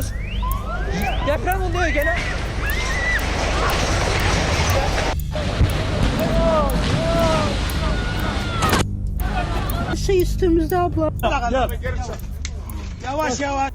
ediyoruz. Deprem oluyor gene. Şey üstümüzde abla. Yavaş yavaş.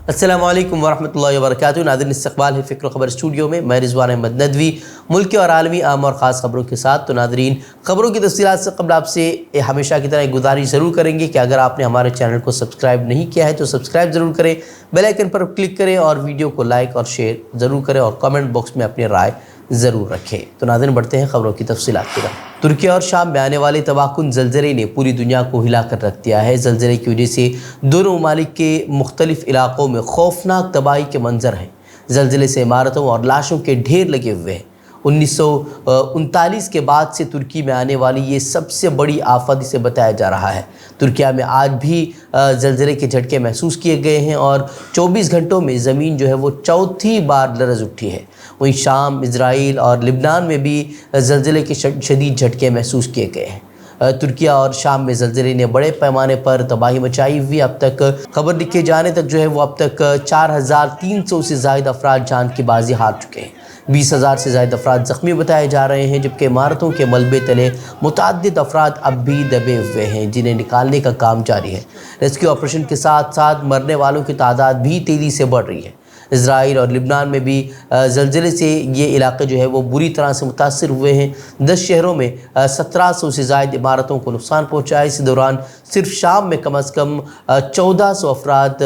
अस्सलाम वालेकुम वरहमतुल्लाहि वबरकातुहू। नाज़रीन, इस्तक़बाल है फ़िक्र ख़बर स्टूडियो में। मैं रिज़वान अहमद नदवी मुल्क और आलमी आम और ख़ास ख़बरों के साथ। तो नाज़रीन, ख़बरों की तफ़सीलात से क़बल आपसे हमेशा की तरह एक गुजारिश ज़रूर करेंगे कि अगर आपने हमारे चैनल को सब्सक्राइब नहीं किया है तो सब्सक्राइब ज़रूर करें, बेल आइकन पर क्लिक करें और वीडियो को लाइक और शेयर ज़रूर करें और कमेंट बॉक्स में अपनी राय ज़रूर रखें। तो नाज़रीन, बढ़ते हैं ख़बरों की तफ़सीलात की तरफ। तुर्की और शाम में आने वाले तबाहकुन ज़लज़ले ने पूरी दुनिया को हिला कर रख दिया है। ज़लज़ले की वजह से दोनों ममालिक के मुख्तलिफ़ इलाक़ों में खौफनाक तबाही के मंजर हैं। ज़लज़ले से इमारतों और लाशों के ढेर लगे हुए हैं। 1939 के बाद से तुर्की में आने वाली ये सबसे बड़ी आफत इसे बताया जा रहा है। तुर्किया में आज भी ज़लज़ले के झटके महसूस किए गए हैं और 24 घंटों में ज़मीन जो है वो चौथी बार लरज़ उठी है। वहीं शाम, इजराइल और लिबनान में भी ज़लज़ले के शदीद झटके महसूस किए गए हैं। तुर्किया और शाम में ज़लज़ले ने बड़े पैमाने पर तबाही मचाई हुई। अब तक खबर लिखे जाने तक जो है वो अब तक 4300 से ज़ायद अफराद जान की बाजी हार चुके हैं। 20,000 से ज़ायद अफराद ज़ख्मी बताए जा रहे हैं, जबकि इमारतों के मलबे तले मुतअद्दिद अफराद अब भी दबे हुए हैं, जिन्हें निकालने का काम जारी है। रेस्क्यू ऑपरेशन के साथ साथ मरने वालों की तादाद भी तेज़ी से बढ़ रही है। इजराइल और लिबनान में भी ज़लज़ले से ये इलाके जो है वो बुरी तरह से मुतासर हुए हैं। 10 शहरों में 1700 से ज़ायद इमारतों को नुकसान पहुँचा है। इस दौरान सिर्फ शाम में कम अज़ कम 1400 अफराद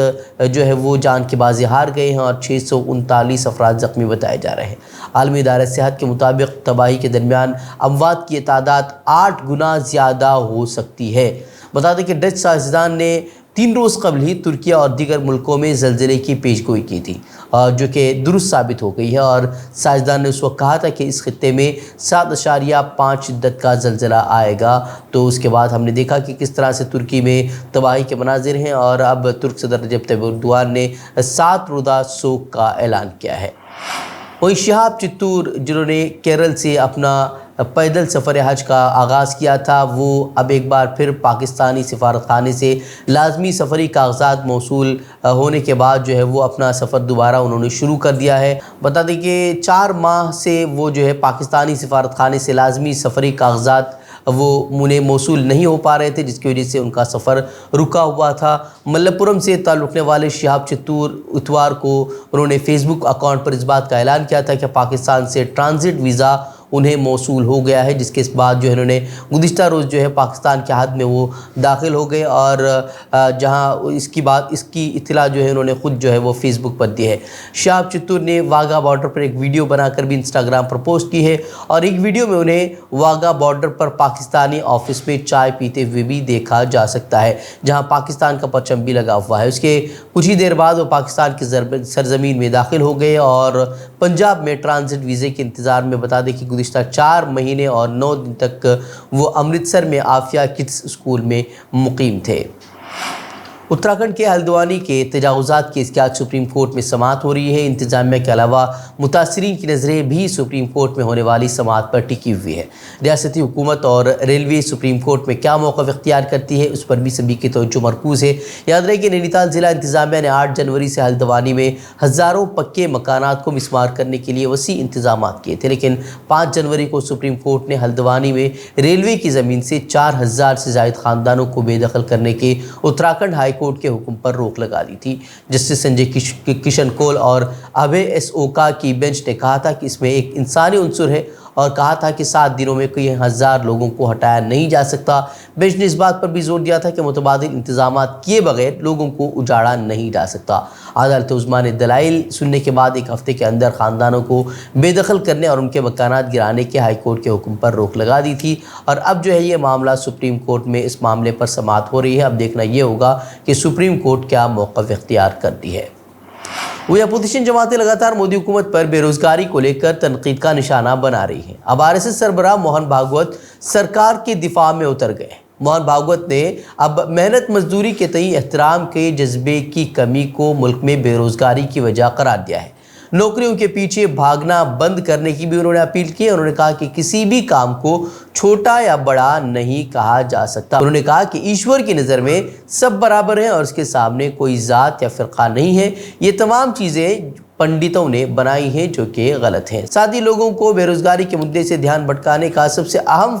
जो है वो जान की बाजी हार गए हैं और 639 अफराद ज़ख्मी बताए जा रहे हैं। आलमी इदारे सेहत के मुताबिक तबाही के दरमियान अमवात की तादाद 8 गुना ज़्यादा हो सकती है। बता दें कि डच साइंसदान ने 3 रोज़ कबल ही तुर्किया और दीगर मुल्कों में ज़लज़ले की पेशगोई की थी, जो कि दुरुस्त साबित हो गई है। और साइंसदान ने उस वक्त कहा था कि इस खित्ते में 7.5 शिद्दत का ज़लज़ला आएगा। तो उसके बाद हमने देखा कि किस तरह से तुर्की में तबाही के मनाजिर हैं और अब तुर्क सदर रजब तैयब एर्दोगान ने 7 रोज़ा सोग का ऐलान किया है। वहीं शिहाब चित्तूर, जिन्होंने केरल से अपना पैदल सफ़र हज का आगाज़ किया था, वो अब एक बार फिर पाकिस्तानी सिफारतखाने से लाजमी सफ़री कागज़ात मौसूल होने के बाद जो है वो अपना सफ़र दोबारा उन्होंने शुरू कर दिया है। बता दें कि 4 माह से वो जो है पाकिस्तानी सिफारतखाने से लाजमी सफ़री कागज़ात वो उन्हें मौसूल नहीं हो पा रहे थे, जिसकी वजह से उनका सफ़र रुका हुआ था। मल्लपुरम से ताल्लुक़ रखने वाले शिहाब चित्तूर इतवार को उन्होंने फ़ेसबुक अकाउंट पर इस बात का ऐलान किया था कि पाकिस्तान से ट्रांज़िट वीज़ा उन्हें मौसूल हो गया है, जिसके बाद जो है इन्होंने गुज़िश्ता रोज़ जो है पाकिस्तान के हद में वो दाखिल हो गए और जहां इसकी इत्तला जो है उन्होंने ख़ुद जो है वो फ़ेसबुक पर दी है। शिहाब चित्तूर ने वाघा बॉर्डर पर एक वीडियो बनाकर भी इंस्टाग्राम पर पोस्ट की है और एक वीडियो में उन्हें वाघा बॉर्डर पर पाकिस्तानी ऑफिस में चाय पीते हुए भी देखा जा सकता है, जहाँ पाकिस्तान का परचम भी लगा हुआ है। उसके कुछ ही देर बाद वो पाकिस्तान की सरजमीन में दाखिल हो गए और पंजाब में ट्रांजिट वीज़े के इंतज़ार में बता दें कि गुज़िश्ता 4 महीने और 9 दिन तक वो अमृतसर में आफिया किड्स स्कूल में मुकीम थे। उत्तराखंड के हल्द्वानी के तजावुज़ात केस की आज सुप्रीम कोर्ट में समाअत हो रही है। इंतजामिया के अलावा मुतासरीन की नज़रें भी सुप्रीम कोर्ट में होने वाली समाअत पर टिकी हुई है। रियासती हुकूमत और रेलवे सुप्रीम कोर्ट में क्या मौक़िफ़ इख्तियार करती है, उस पर भी सभी की तवज्जो मरकूज़ है। याद रहे कि नैनीताल ज़िला इंतजामिया ने 8 जनवरी से हल्द्वानी में हज़ारों पक्के मकानात को मिसमार करने के लिए वसी इंतजाम किए थे, लेकिन 5 जनवरी को सुप्रीम कोर्ट ने हल्द्वानी में रेलवे की ज़मीन से 4000 से ज़ायद ख़ानदानों को बेदखल करने के उत्तराखंड हाई कोर्ट के हुक्म पर रोक लगा दी थी। जस्टिस संजय किशन कौल और अभय एस ओका की बेंच ने कहा था कि इसमें एक इंसानी उनसुर है और कहा था कि 7 दिनों में कई 1000 लोगों को हटाया नहीं जा सकता। बेंच ने इस बात पर भी जोर दिया था कि मुतबादिल इंतजाम किए बगैर लोगों को उजाड़ा नहीं जा सकता। अदालत उज़्मा ने दलाइल सुनने के बाद 1 हफ्ते के अंदर ख़ानदानों को बेदखल करने और उनके मकानात गिराने के हाई कोर्ट के हुक्म पर रोक लगा दी थी और अब जो है ये मामला सुप्रीम कोर्ट में इस मामले पर समाअत हो रही है। अब देखना ये होगा कि सुप्रीम कोर्ट क्या मौक़िफ़ इख्तियार करती है। वही अपोजिशन जमातें लगातार मोदी हुकूमत पर बेरोजगारी को लेकर तनकीद का निशाना बना रही हैं। अब आरएसएस सरबराह मोहन भागवत सरकार के दिफा में उतर गए। मोहन भागवत ने अब मेहनत मजदूरी के तई एहतराम के जज्बे की कमी को मुल्क में बेरोजगारी की वजह करार दिया है। नौकरियों के पीछे भागना बंद करने की भी उन्होंने अपील की। उन्होंने कहा कि किसी भी काम को چھوٹا یا بڑا نہیں کہا جا سکتا۔ انہوں نے کہا کہ ایشور کی نظر میں سب برابر ہیں اور اس کے سامنے کوئی ذات یا فرقہ نہیں ہے۔ یہ تمام چیزیں پنڈتوں نے بنائی ہیں جو کہ غلط ہیں۔ ساتھ ہی لوگوں کو بے روزگاری کے مدعے سے دھیان بھٹکانے کا سب سے اہم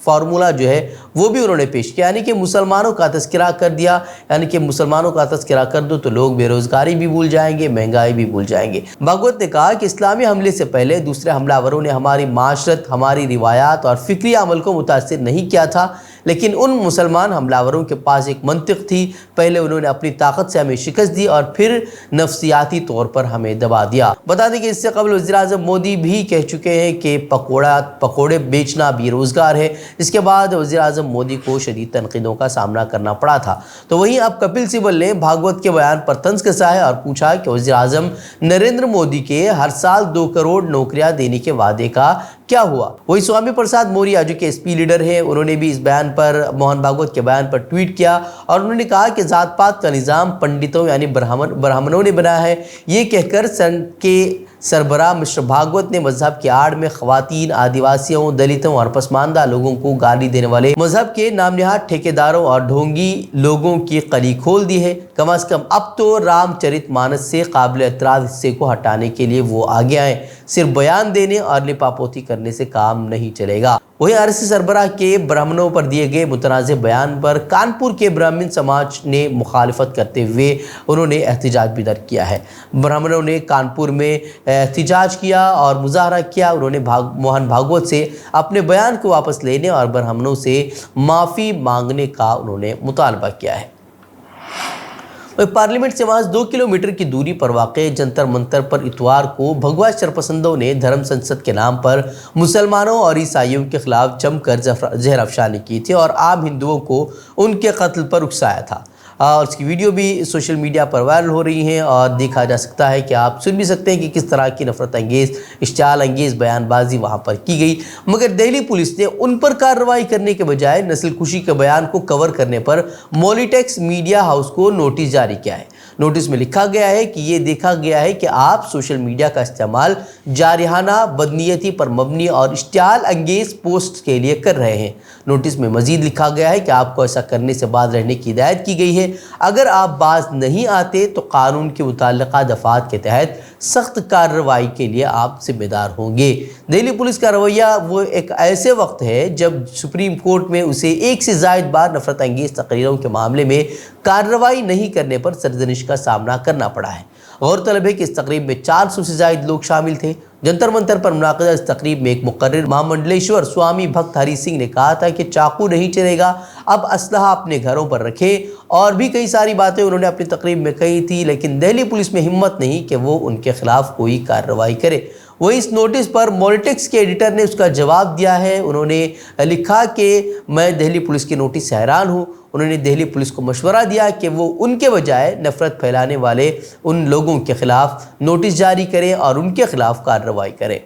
فارمولہ جو ہے وہ بھی انہوں نے پیش کیا، یعنی کہ مسلمانوں کا تذکرہ کر دیا، یعنی کہ مسلمانوں کا تذکرہ کر دو تو لوگ بے روزگاری بھی بھول جائیں گے، مہنگائی بھی بھول جائیں گے۔ بھاگوت نے کہا کہ اسلامی حملے سے پہلے دوسرے حملہ آوروں نے ہماری معاشرت، ہماری روایات اور فکری عمل کو متاثر نہیں کیا تھا، لیکن ان مسلمان حملہ آوروں کے پاس ایک منطق تھی۔ پہلے انہوں نے اپنی طاقت سے ہمیں شکست دی اور پھر نفسیاتی طور پر ہمیں دبا دیا۔ بتا دیں کہ اس سے قبل وزیر اعظم مودی بھی کہہ چکے ہیں کہ پکوڑے بیچنا بھی روزگار ہے، جس کے بعد وزیر اعظم مودی کو شدید تنقیدوں کا سامنا کرنا پڑا تھا۔ تو وہیں اب کپل سبل نے بھاگوت کے بیان پر طنز کسا ہے اور پوچھا کہ وزیر اعظم نریندر مودی کے ہر سال 2 کروڑ نوکریاں دینے کے وعدے کا کیا ہوا؟ وہی سوامی پرساد موریا جو کہ ایس پی لیڈر ہیں، انہوں نے بھی اس بیان پر موہن بھاگوت کے بیان پر ٹویٹ کیا اور انہوں نے کہا کہ ذات پات کا نظام پنڈتوں یعنی برہمنوں نے بنایا ہے۔ یہ کہہ کر سن کے سربراہ مسٹر بھاگوت نے مذہب کی آڑ میں خواتین، آدیواسیوں، دلتوں اور پسماندہ لوگوں کو گالی دینے والے مذہب کے نام نہاد ٹھیکیداروں اور ڈھونگی لوگوں کی قلی کھول دی ہے۔ کم از کم اب تو رام چرت مانس سے قابل اعتراض حصے کو ہٹانے کے لیے وہ آگے آئیں۔ صرف بیان دینے اور لپاپوتی کرنے سے کام نہیں چلے گا۔ وہیں RSS سربراہ کے برہمنوں پر دیے گئے متنازع بیان پر کانپور کے برہمن سماج نے مخالفت کرتے ہوئے انہوں نے احتجاج بھی درج کیا ہے۔ برہمنوں نے کانپور میں احتجاج کیا اور مظاہرہ کیا۔ انہوں نے موہن بھاگوت سے اپنے بیان کو واپس لینے اور برہمنوں سے معافی مانگنے کا انہوں نے مطالبہ کیا ہے۔ پارلیمنٹ سے محض 2 کلومیٹر کی دوری پر واقع جنتر منتر پر اتوار کو بھگوا شرپسندوں نے دھرم سنسد کے نام پر مسلمانوں اور عیسائیوں کے خلاف جم کر زہر افشانی کی تھی اور عام ہندوؤں کو ان کے قتل پر اکسایا تھا، اور اس کی ویڈیو بھی سوشل میڈیا پر وائرل ہو رہی ہیں اور دیکھا جا سکتا ہے کہ آپ سن بھی سکتے ہیں کہ کس طرح کی نفرت انگیز، اشتعال انگیز بیان بازی وہاں پر کی گئی۔ مگر دہلی پولیس نے ان پر کارروائی کرنے کے بجائے نسل کشی کے بیان کو کور کرنے پر مولیٹیکس میڈیا ہاؤس کو نوٹس جاری کیا ہے۔ نوٹس میں لکھا گیا ہے کہ یہ دیکھا گیا ہے کہ آپ سوشل میڈیا کا استعمال جارحانہ، بدنیتی پر مبنی اور اشتعال انگیز پوسٹ کے لیے کر رہے ہیں۔ نوٹس میں مزید لکھا گیا ہے کہ آپ کو ایسا کرنے سے باز رہنے کی ہدایت کی گئی ہے۔ اگر آپ باز نہیں آتے تو قانون کے متعلقہ دفعات کے تحت سخت کارروائی کے لیے آپ ذمہ دار ہوں گے۔ دہلی پولیس کا رویہ وہ ایک ایسے وقت ہے جب سپریم کورٹ میں اسے 1 سے زائد بار نفرت انگیز تقریروں کے معاملے میں کارروائی نہیں کرنے پر سرزنش کا سامنا کرنا پڑا ہے۔ غورطلب ہے کہ اس تقریب میں 400 سے زائد لوگ شامل تھے۔ جنتر منتر پر منعقدہ اس تقریب میں ایک مقرر مہامنڈلیشور سوامی بھکت ہری سنگھ نے کہا تھا کہ چاقو نہیں چلے گا، اب اسلحہ اپنے گھروں پر رکھیں، اور بھی کئی ساری باتیں انہوں نے اپنی تقریب میں کہی تھی، لیکن دہلی پولیس میں ہمت نہیں کہ وہ ان کے خلاف کوئی کارروائی کرے۔ وہ اس نوٹس پر مولیٹکس کے ایڈیٹر نے اس کا جواب دیا ہے۔ انہوں نے لکھا کہ میں دہلی پولیس کے نوٹس سے حیران ہوں۔ انہوں نے دہلی پولیس کو مشورہ دیا کہ وہ ان کے بجائے نفرت پھیلانے والے ان لوگوں کے خلاف نوٹس جاری کریں اور ان کے خلاف کارروائی کریں۔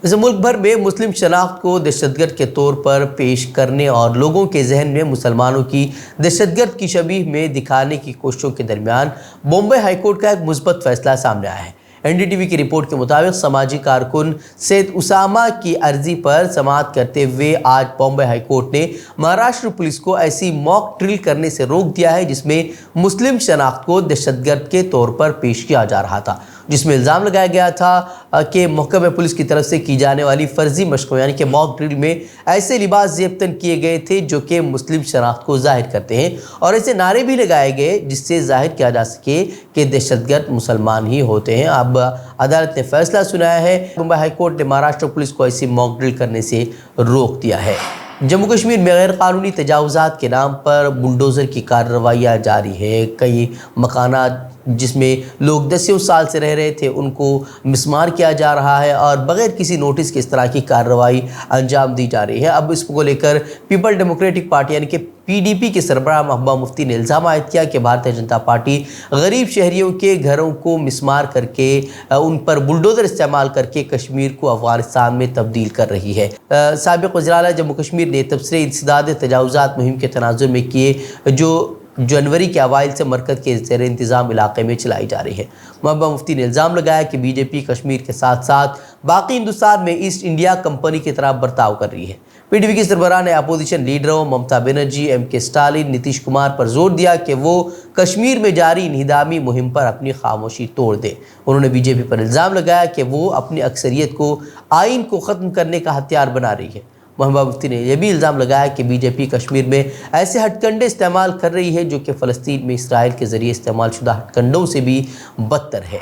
ویسے ملک بھر میں مسلم شناخت کو دہشت گرد کے طور پر پیش کرنے اور لوگوں کے ذہن میں مسلمانوں کی دہشت گرد کی شبیہ میں دکھانے کی کوششوں کے درمیان بامبے ہائی کورٹ کا ایک مثبت فیصلہ سامنے آیا ہے۔ NDTV کی رپورٹ کے مطابق سماجی کارکن سید اسامہ کی عرضی پر سماعت کرتے ہوئے آج بامبے ہائی کورٹ نے مہاراشٹر پولیس کو ایسی موک ڈرل کرنے سے روک دیا ہے جس میں مسلم شناخت کو دہشت گرد کے طور پر پیش کیا جا رہا تھا، جس میں الزام لگایا گیا تھا کہ محکمہ پولیس کی طرف سے کی جانے والی فرضی مشقوں یعنی کہ موک ڈرل میں ایسے لباس زیبتن کیے گئے تھے جو کہ مسلم شناخت کو ظاہر کرتے ہیں، اور ایسے نعرے بھی لگائے گئے جس سے ظاہر کیا جا سکے کہ دہشت گرد مسلمان ہی ہوتے ہیں۔ اب عدالت نے فیصلہ سنایا ہے۔ بامبے ہائی کورٹ نے مہاراشٹر پولیس کو ایسی موک ڈرل کرنے سے روک دیا ہے۔ جموں کشمیر میں غیر قانونی تجاوزات کے نام پر بلڈوزر کی کارروائیاں جاری ہے۔ کئی مکانات جس میں لوگ 10 سال سے رہ رہے تھے ان کو مسمار کیا جا رہا ہے اور بغیر کسی نوٹس کے اس طرح کی کارروائی انجام دی جا رہی ہے۔ اب اس کو لے کر پیپل ڈیموکریٹک پارٹی یعنی کہ PDP کے سربراہ محبوبہ مفتی نے الزام عائد کیا کہ بھارتیہ جنتا پارٹی غریب شہریوں کے گھروں کو مسمار کر کے ان پر بلڈوزر استعمال کر کے کشمیر کو افغانستان میں تبدیل کر رہی ہے۔ سابق وزیر اعلیٰ جموں کشمیر نے تبصرے انسداد تجاوزات مہم کے تناظر میں کیے جو जनवरी के अवाइल से मरकज़ के ज़ेर इंतज़ाम इलाके में चलाई जा रही है। महबूबा मुफ्ती ने इल्ज़ाम लगाया कि बीजेपी कश्मीर के साथ साथ बाकी हिंदुस्तान में ईस्ट इंडिया कंपनी की तरह बर्ताव कर रही है। पीडीपी की सरबराह ने opposition लीडरों Mamata Banerjee, MK Stalin, Nitish Kumar पर जोर दिया कि वो कश्मीर में जारी इंहिदामी मुहिम पर अपनी खामोशी तोड़ दें। उन्होंने बीजेपी पर इल्ज़ाम लगाया कि वो अपनी अक्सरियत को आइन को ख़त्म करने का हथियार बना रही है। महबूबा मुफ्ती ने यह भी इल्ज़ाम लगाया कि बीजेपी कश्मीर में ऐसे हथकंडे इस्तेमाल कर रही है जो कि फ़लस्तीन में इसराइल के ज़रिए इस्तेमाल शुदा हथकंडों से भी बदतर है।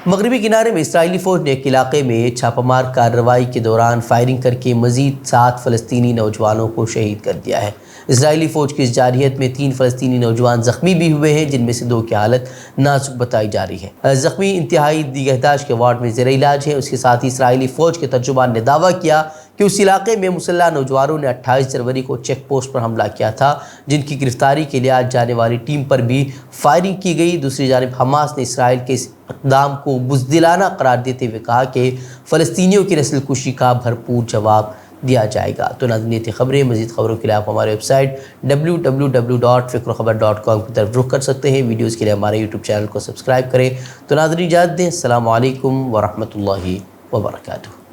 मगरबी किनारे में इसराइली फ़ौज ने एक इलाके में छापामार कार्रवाई के दौरान फायरिंग करके मज़ीद 7 फ़लस्तीनी नौजवानों को शहीद कर दिया है। इसराइली फ़ौज की इस जारहियत में 3 फ़लस्तीनी नौजवान ज़ख्मी भी हुए हैं, जिनमें से 2 की हालत नाजुक बताई जा रही है। ज़ख्मी इंतहाई निगहदाश्त के वार्ड में ज़ेर इलाज है। उसके साथ ही इसराइली फ़ौज के तर्जुमान ने दावा किया कि उस इलाके में मुसल्लह नौजवानों ने 28 जनवरी को चेक पोस्ट पर हमला किया था, जिनकी गिरफ्तारी के लिए आज जाने वाली टीम पर भी फायरिंग की गई। दूसरी जानिब हमास ने इसराइल के इस इक़दाम को बुज़दिलाना करार देते हुए कहा कि फ़लस्तीनियों की नस्ल कुशी का भरपूर जवाब दिया जाएगा। तो नाज़रीन, ये थी खबरें। मज़ीद खबरों के लिए आप हमारे वेबसाइट www.fikrokhabar.com की तरफ रुख कर सकते हैं। वीडियोज़ के लिए हमारे यूट्यूब चैनल को सब्सक्राइब करें। तो नाज़रीन, इजाज़त दें। अस्सलामु अलैकुम व रहमतुल्लाहि व बरकातुहू।